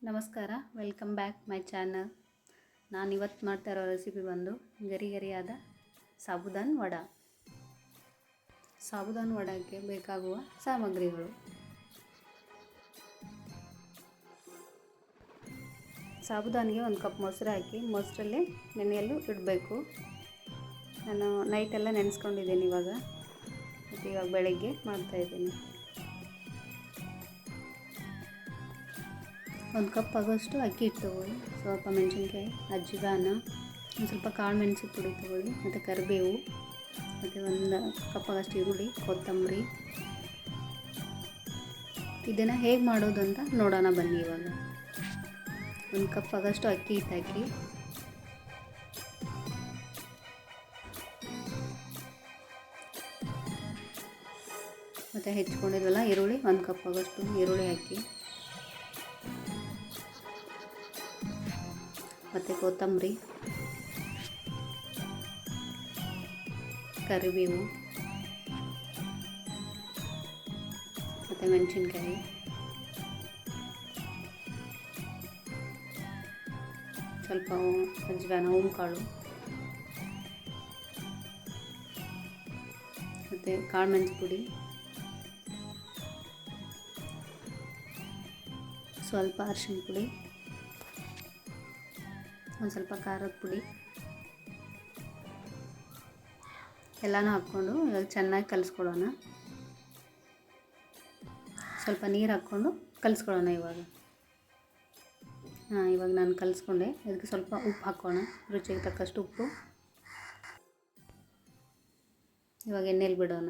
ನಮಸ್ಕಾರ, welcome back my channel. ನಾನು ಇವತ್ತು ಮಾಡ್ತಾ ಇರೋ ರೆಸಿಪಿ ಬಂದು ಗರಿ ಗರಿಯಾದ ಸಾಬುದಾನ್ ವಡ. ಸಾಬುದಾನ್ ವಡಕ್ಕೆ ಬೇಕಾಗುವ ಸಾಮಗ್ರಿಗಳು: ಸಾಬುದಾನಿಗೆ 1 ಕಪ್ ಮೊಸರು ಹಾಕಿ ಮೊಸರಲ್ಲಿ ನೆನೆಯಲು ಇಡಬೇಕು. ನಾನು ನೈಟೆಲ್ಲ ನೆನೆಸ್ಕೊಂಡಿದ್ದೀನಿ. ಇವಾಗ ಬೆಳಗ್ಗೆ ಮಾಡ್ತಾಯಿದ್ದೀನಿ. 1 ಕಪ್ ಆಗೋಷ್ಟು ಅಕ್ಕಿ ಹಿಟ್ಟು ತೊಗೊಳ್ಳಿ, ಸ್ವಲ್ಪ ಮೆಣಸಿನ್ಕಾಯಿ, ಅಜ್ವಾನ, ಒಂದು ಸ್ವಲ್ಪ ಕಾಳು ಮೆಣಸು ಪುಡಿ ತೊಗೊಳ್ಳಿ, ಮತ್ತು ಕರಿಬೇವು, ಮತ್ತು 1 ಕಪ್ ಆಗೋಷ್ಟು ಈರುಳ್ಳಿ, ಕೊತ್ತಂಬರಿ. ಇದನ್ನು ಹೇಗೆ ಮಾಡೋದು ಅಂತ ನೋಡೋಣ ಬನ್ನಿ. ಇವಾಗ 1 ಕಪ್ ಆಗೋಷ್ಟು ಅಕ್ಕಿ ಹಿಟ್ಟು ಹಾಕಿ, ಮತ್ತು ಹೆಚ್ಚಿಕೊಂಡಿದ್ವಲ್ಲ ಈರುಳ್ಳಿ, 1 ಕಪ್ ಆಗೋಷ್ಟು ಈರುಳ್ಳಿ ಹಾಕಿ, ಮತ್ತು ಕೊತ್ತಂಬರಿ, ಕರಿಬೇವು, ಮತ್ತು ಮೆಣಸಿನ್ಕಾಯಿ, ಸ್ವಲ್ಪ ಅಜ್ವಾನ, ಕಾಳು, ಮತ್ತು ಕಾಳು ಮೆಣಸು ಪುಡಿ, ಸ್ವಲ್ಪ ಅರಿಶಿನ ಪುಡಿ, ಒಂದು ಸ್ವಲ್ಪ ಖಾರದ ಪುಡಿ ಎಲ್ಲನೂ ಹಾಕ್ಕೊಂಡು ಇವಾಗ ಚೆನ್ನಾಗಿ ಕಲಿಸ್ಕೊಳ್ಳೋಣ. ಸ್ವಲ್ಪ ನೀರು ಹಾಕ್ಕೊಂಡು ಕಲಿಸ್ಕೊಳ್ಳೋಣ. ಇವಾಗ ನಾನು ಕಲಿಸ್ಕೊಂಡೆ. ಇದಕ್ಕೆ ಸ್ವಲ್ಪ ಉಪ್ಪು ಹಾಕೋಣ, ರುಚಿಗೆ ತಕ್ಕಷ್ಟು ಉಪ್ಪು. ಇವಾಗ ಎಣ್ಣೆಲಿ ಬಿಡೋಣ.